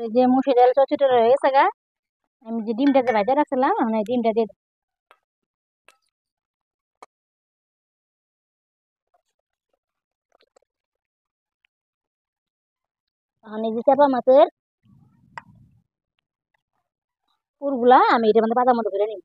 এই যে মুসুর ডাল চচ্চড়ি রয়ে গেছে গা, আমি যে ডিমটা যে ভাজা রাখছিলাম এখন এই ডিমটা দিয়ে দিই। এখন এই যে চাপা মাছের পুরগুলা আমি এটার মধ্যে পাতার মতো করে নিই।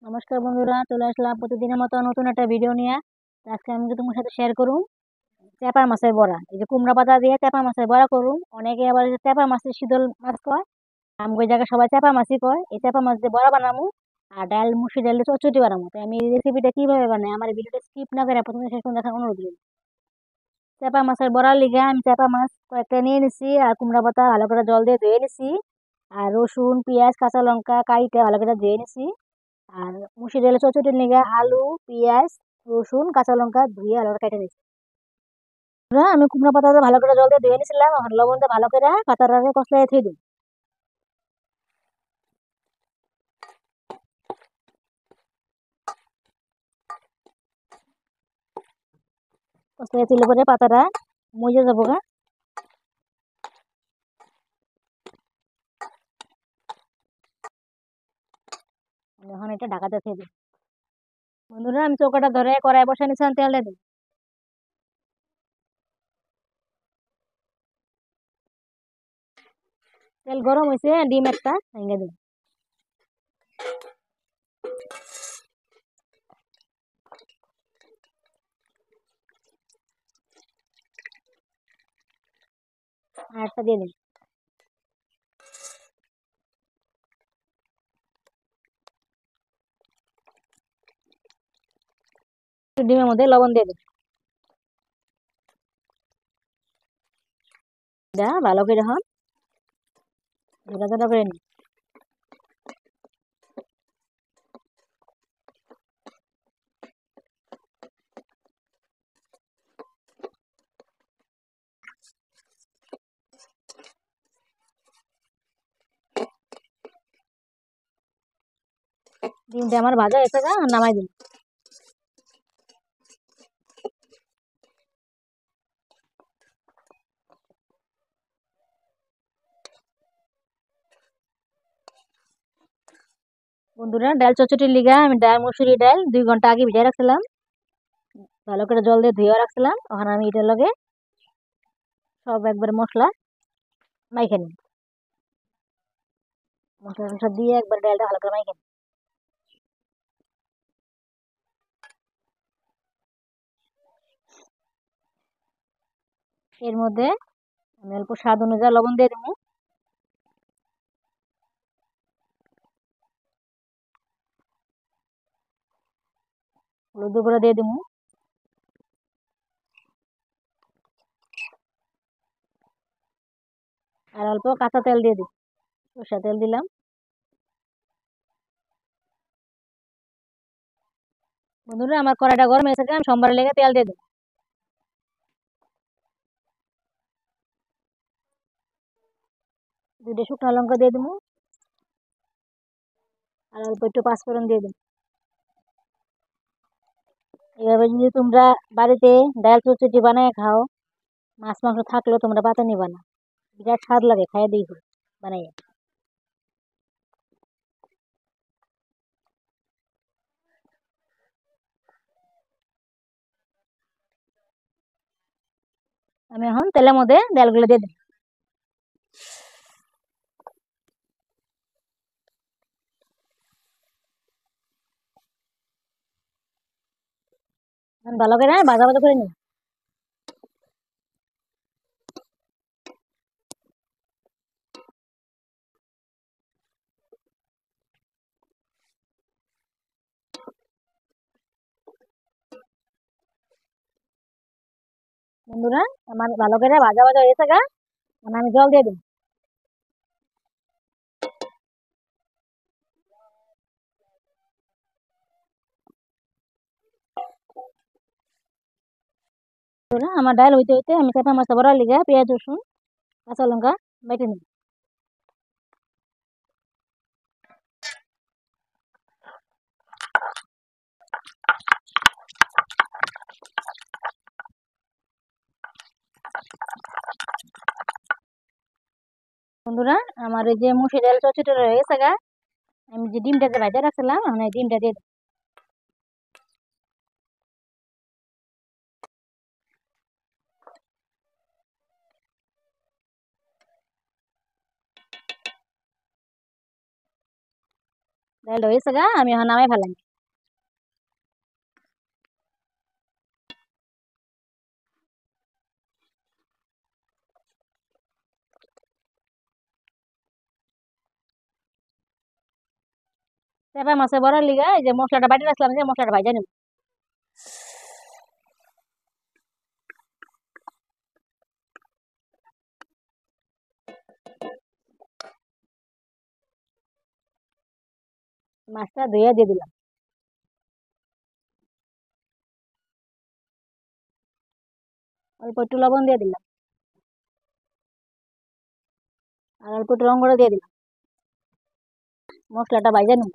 নমস্কার বন্ধুরা, চলে আসলাম প্রতিদিনের মতো নতুন একটা ভিডিও নিয়ে। আজকে আমি তোমার সাথে শেয়ার করুন চেপা মাছের বড়া। এই যে কুমড়া পাতা দিয়ে চেপা মাছের বড়া করুন। অনেকে আবার চেপা মাছের শীতল মাছ কয়, ওই জায়গায় সবাই চেপা মাছই কয়। এই চেপা মাছ দিয়ে বড়া বানাবো আর ডাল মুসুর ডাল দিয়ে চচ্চড়ি বানাবো। তো আমি এই রেসিপিটা কিভাবে বানাই আমার ভিডিওটা স্কিপ না করে প্রথমে শেষ পর্যন্ত দেখার অনুরোধ রইল। চেপা মাছের বড়ার লিগে আমি চেপা মাছ কয়েকটা নিয়ে নিছি আর কুমড়া পাতা ভালো করে জল দিয়ে ধুয়ে নিছি আর রসুন পেঁয়াজ কাঁচা লঙ্কা কাইটা ভালো করে ধুয়ে নিছি। আর মুসুর ডালের চচ্চড়ির লিগে আলু পেঁয়াজ রসুন কাঁচা লঙ্কা ধুয়ে ভালো করে কেটে নিছি। আমি কুমড়া পাতাটা ভালো করে জল দিয়ে ধুয়ে নিছিলাম, এখন লবণ দিয়ে ভালো করে পাতাটাকে কষলায় থুই দিই। কষলায় তুলে পরে পাতাটা মজে যাবো গা। এখন এটা ঢাকাতে থুই দিই। বন্ধুরা আমি চৌকাটা ধরে কড়াই বসে নিছিলাম, তেল দিয়ে দিই। তেল গরম হয়েছে, ডিম একটা ভেঙে দিই। আর একটা দিয়ে দিই। ডিমের মধ্যে লবণ দিয়ে দিই। যা ভালো করে এখন ঝোলা করে নিই। ডিমটা আমার ভাজা হয়েছে গা, নামাই দিই। বন্ধুরা ডাল চচ্চড়ির লিগা আমি ডাল মুসুরি ডাল 2 ঘন্টা আগে ভিজাই রাখছিলাম, ভালো করে জল দিয়ে ধুয়ে রাখছিলাম। এখন আমি এটার লগে সব একবার মশলা মাইখে নিই। মশলা টশলা দিয়ে একবার ডালটা ভালো করে মাইখে নিই। এর মধ্যে আমি অল্প স্বাদ অনুযায়ী লবণ দিয়ে দেবো, হলুদ গুঁড়ো দিয়ে দেবো, আর অল্প কাঁচা তেল দিয়ে দিই। সরষের তেল দিলাম। বন্ধুরা আমার কড়াইটা গরম হয়েছে, আমি সোমবার লেগে তেল দিয়ে দিই। 2টা শুকনো লঙ্কা দিয়ে দেবো আর অল্প একটু পাঁচফোড়ন দিয়ে দিই। এভাবে যদি তোমরা বাড়িতে ডাল চচ্চড়ি বানায় খাও, মাছ মাংস থাকলেও তোমরা পাতা নিবা না, বিরাট স্বাদ লাগে, খাইয়ে দিই বানাইয়া। আমি এখন তেলের মধ্যে ডালগুলো দিয়ে দিই। ভালো করে ভাজা ভাজা করে নিই। বন্ধুরা আমার ভালো করে ভাজা ভাজা হয়েছে গা, মানে আমি জল দিয়ে দিই। বন্ধুরা আমার ডাল হইতে হইতে আমি চেপা মাছ বড়ার লিগা পেঁয়াজ রসুন কাঁচা লঙ্কা বেটে নিই। বন্ধুরা, আমার এই যে মুসুর ডাল চচ্চড়ি রয়ে গেছে গা। আমি যে ডিমটা যে ভাজা রাখছিলাম, আমি এই ডিমটা দিয়ে দিই। ডালটা হয়েছে গা, আমি এখন নামাই ফেলাম। চেপা মাছে বড়ার লিগা এই যে মশলাটা বাটি রাখলাম, যে মশলাটা ভাজা নিব। মাছটা ধুয়ে দিয়ে দিলাম। অল্প একটু লবণ দিয়ে দিলাম, আর অল্প একটু রং করে দিয়ে দিলাম। মশলাটা ভাজা নিব।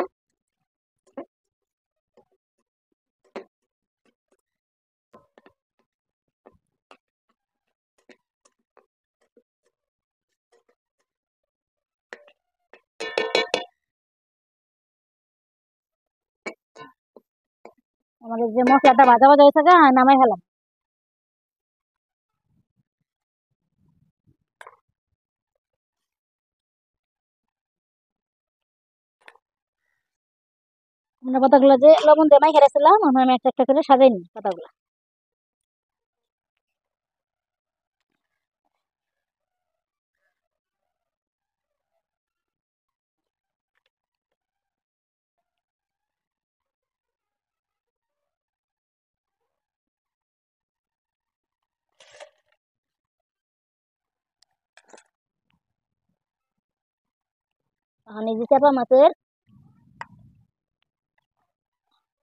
আমাদের যে মশলাটা ভাজা ভাজা হয়েছে গা, নামাই ফেলাম। মানে পাতাগুলো যে লবণ দিয়ে মাইখা রাখছিলাম, এখন আমি একটা একটা করে সাজাই নিই পাতাগুলো। এখন এই যে চাপা মাছের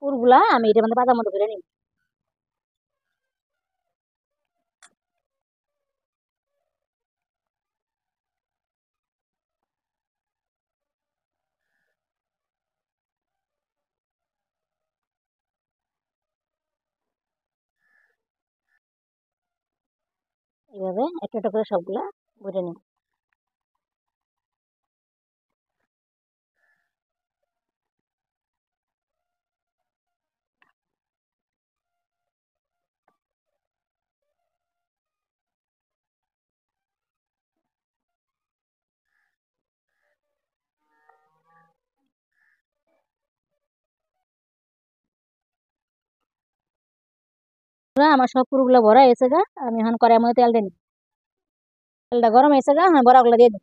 পুরগুলা আমি এটার মধ্যে পাতা মতো করে নিই। এইভাবে একটা একটা করে সবগুলা ভরে নিই। আমার সব পুরগুলো ভরা হয়েছে গা, আমি এখন কড়াইয়ের মধ্যে তেল দিই। তেলটা গরম হয়েছে গা, হ্যাঁ বড়াগুলো দিয়ে দিই।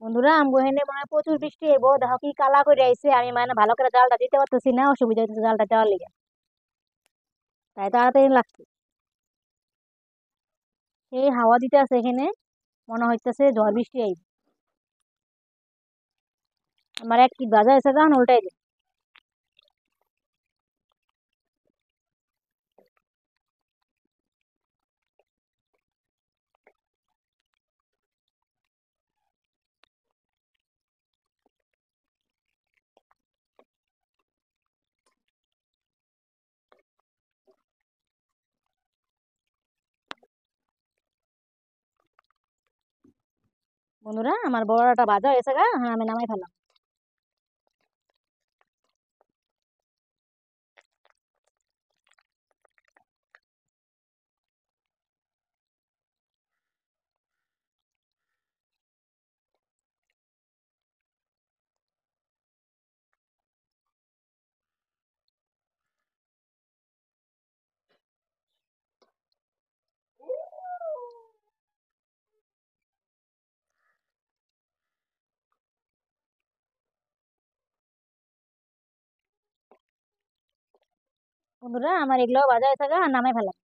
বন্ধুরা, আমগো হেনে মনে হয় প্রচুর বৃষ্টি হইব, দেখো কি কালা করে আইছে। আমি মানে ভালো করে জালটা দিতে পারতেছি না, অসুবিধা হচ্ছে জালটা দেওয়ার লিগে। তাই তাড়াতাড়ি লাগছে। এই হাওয়া দিতে আছে এখানে, মনে হইতেছে ঝড় বৃষ্টি আইবে। আমার এক কি বাজা এসে যান উল্টাই দিই। বন্ধুরা, আমার বড়াটা ভাজা হয়েছে গা, হ্যাঁ আমি নামাই ফেলাম। বন্ধুরা, আমার এগুলো ভাজা হয়েছে গা, নামাই ফেলাম।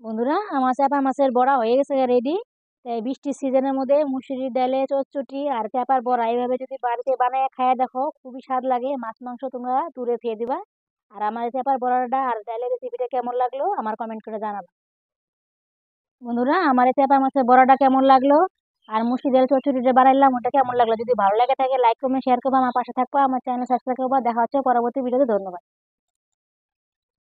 বন্ধুরা, আমার চাপা মাছের বড়া হয়ে গেছে রেডি। তাই বৃষ্টির সিজনের মধ্যে মুসুরির ডালে চচ্চড়ি আর চাপার বড়া এইভাবে যদি বাড়িতে বানায় খায় দেখো, খুবই স্বাদ লাগে। মাছ মাংস তোমরা দূরে ফেলে দিবা। আর আমার এই চাপার বড়াটা আর ডালের রেসিপিটা কেমন লাগলো আমার কমেন্ট করে জানাবো। বন্ধুরা, আমার এই চাপা মাছের বড়াটা কেমন লাগলো আর মুসুরি ডাল চচ্চড়িটা বানাইলাম ওটা কেমন লাগলো, যদি ভালো লাগে থাকে লাইক কমেন্ট শেয়ার করবো, আমার পাশে থাকবো, আমার চ্যানেল সাবস্ক্রাইব করবো। দেখা হচ্ছে পরবর্তী ভিডিওতে। ধন্যবাদ।